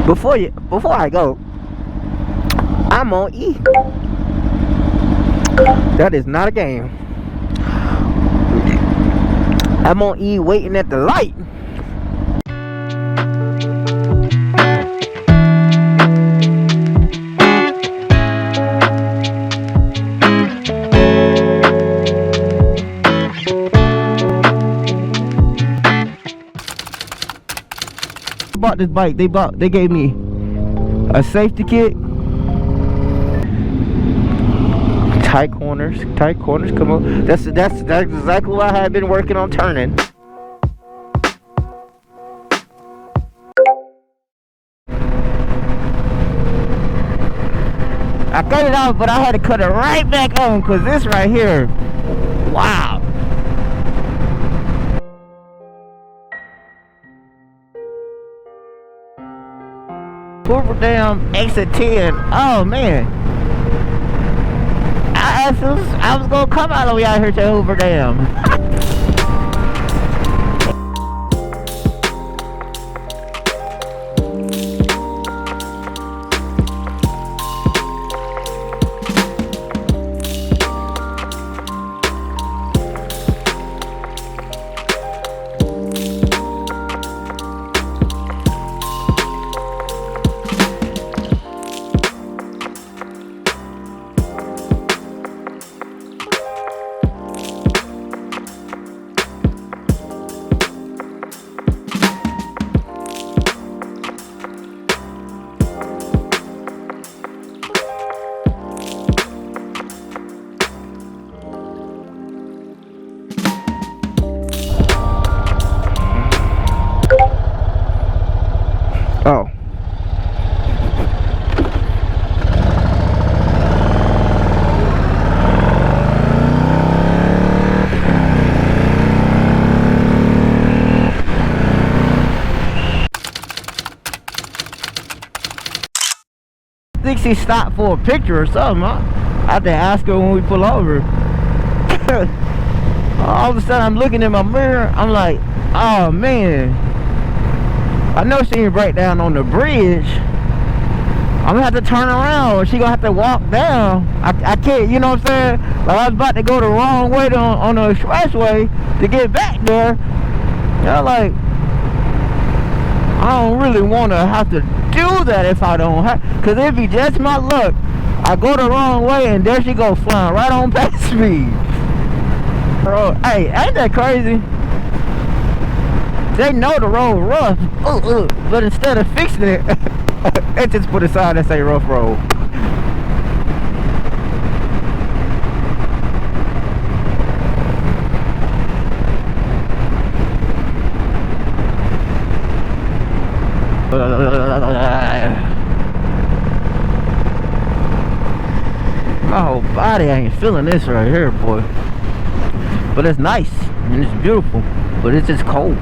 Before I go, I'm on E. That is not a game. I'm on E waiting at the light. Bought this bike. They gave me a safety kit. Tight corners, come on. That's exactly what I have been working on turning. I cut it off, but I had to cut it right back on because this right here, wow. Hoover Dam exit 10. Oh man. I was gonna come out of out here to Hoover Dam. Oh. I think she stopped for a picture or something. I had to ask her when we pull over. All of a sudden I'm looking in my mirror, I'm like, oh man, I know she didn't break down on the bridge. I'm gonna have to turn around or she gonna have to walk down. I can't, you know what I'm saying? Like I was about to go the wrong way on the expressway to get back there. You know, like, I don't really wanna have to do that if I don't have, cause it'd be just my luck. I go the wrong way and there she go flying right on past me. Bro, hey, ain't that crazy? They know the road rough, but instead of fixing it, they just put a sign that say rough road. My whole body ain't feeling this right here, boy. But it's nice and it's beautiful, but it's just cold.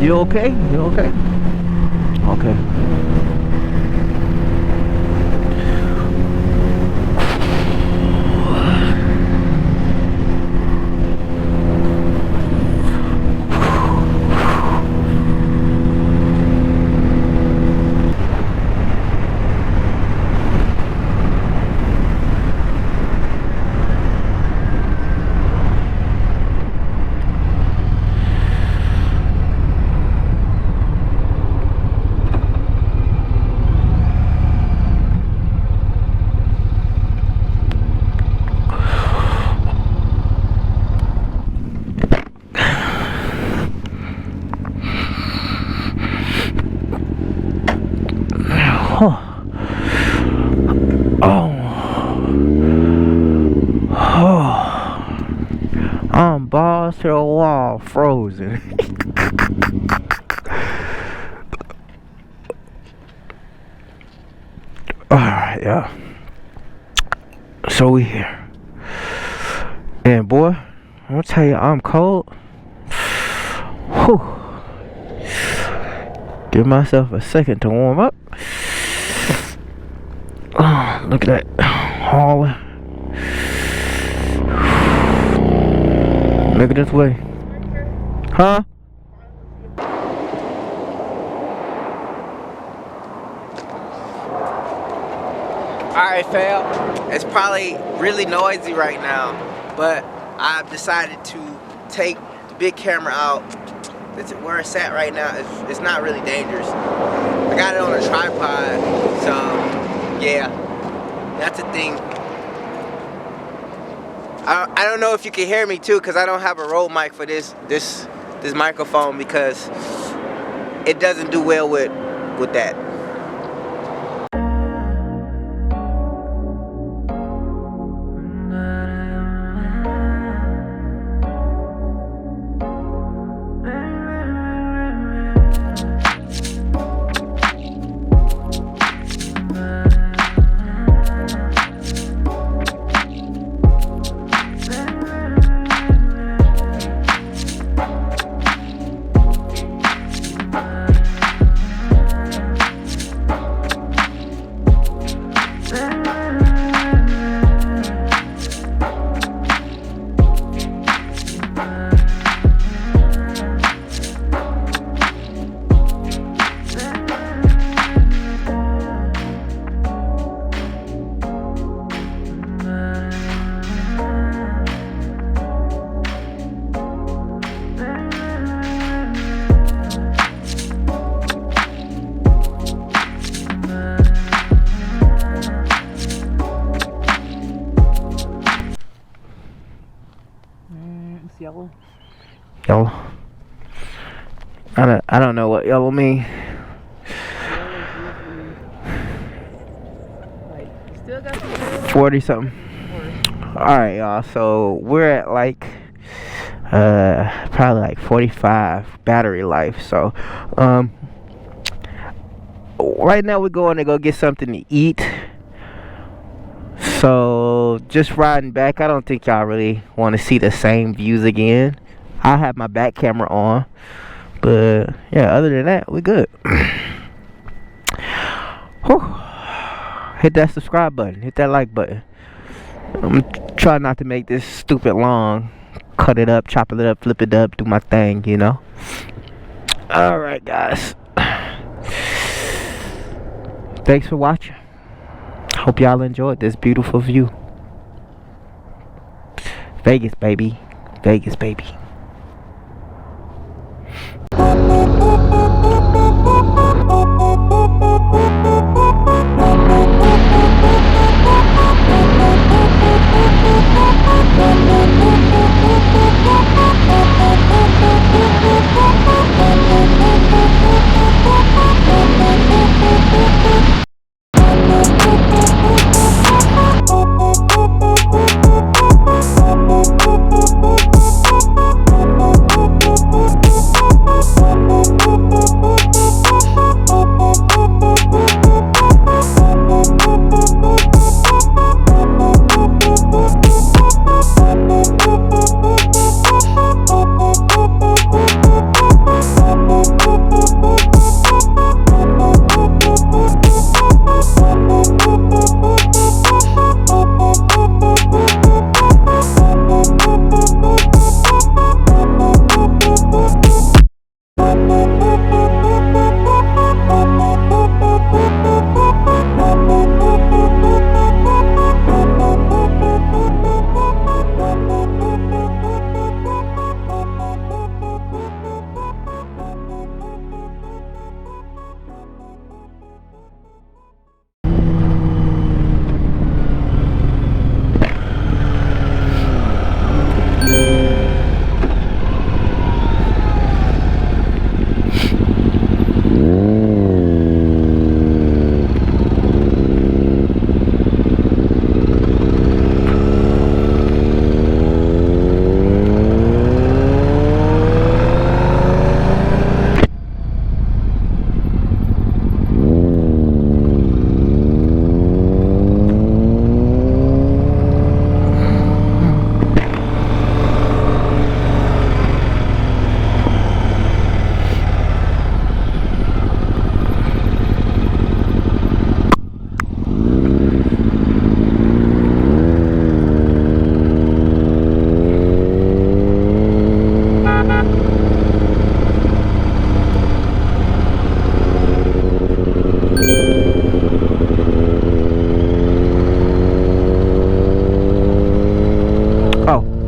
You okay? You okay? Okay. I'm balls to the wall, frozen. Alright, yeah. So we here. And boy, I'm gonna tell you, I'm cold. Whew. Give myself a second to warm up. Oh, look at that hauling. Make it this way. Huh? Alright, fam. It's probably really noisy right now, but I've decided to take the big camera out. It's where it's at right now. It's not really dangerous. I got it on a tripod, so yeah, that's a thing. I don't know if you can hear me too, because I don't have a Rode mic for this microphone, because it doesn't do well with that. Yellow. Yellow. I don't know what yellow mean. Still got some 40 something. Alright, y'all, so we're at like probably like 45 battery life. So right now we're going to go get something to eat. So just riding back, I don't think y'all really want to see the same views again. I have my back camera on, but yeah, other than that, we're good. Whew. Hit that subscribe button, hit that like button. I'm trying not to make this stupid long. Cut it up, chop it up, flip it up, do my thing, you know. Alright, guys, thanks for watching. Hope y'all enjoyed this beautiful view. Vegas, baby. Vegas, baby.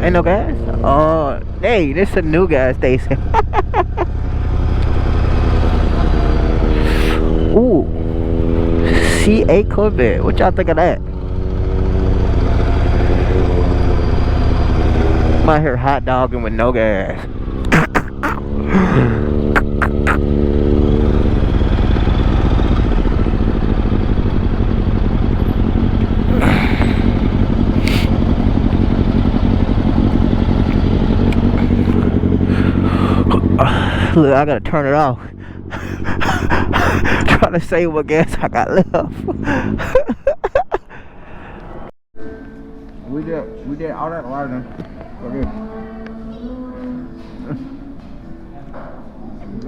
Ain't no gas? Oh, hey, this is a new gas station. Ooh, C8 Corvette. What y'all think of that? I'm out here hot dogging with no gas. Look, I gotta turn it off. Trying to save what gas I got left. we did all that riding for this.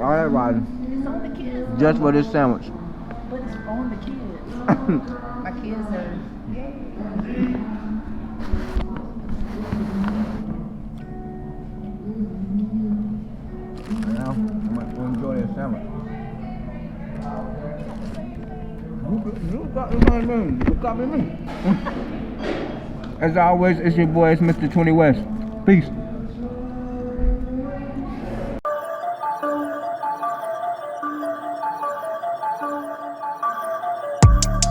All that riding. It's on the kids. Just for this sandwich. But it's on the kids. My kids are, yay. Now, we'll enjoy this sandwich. You got me. As always, it's your boy, it's Mr. 20 West. Peace.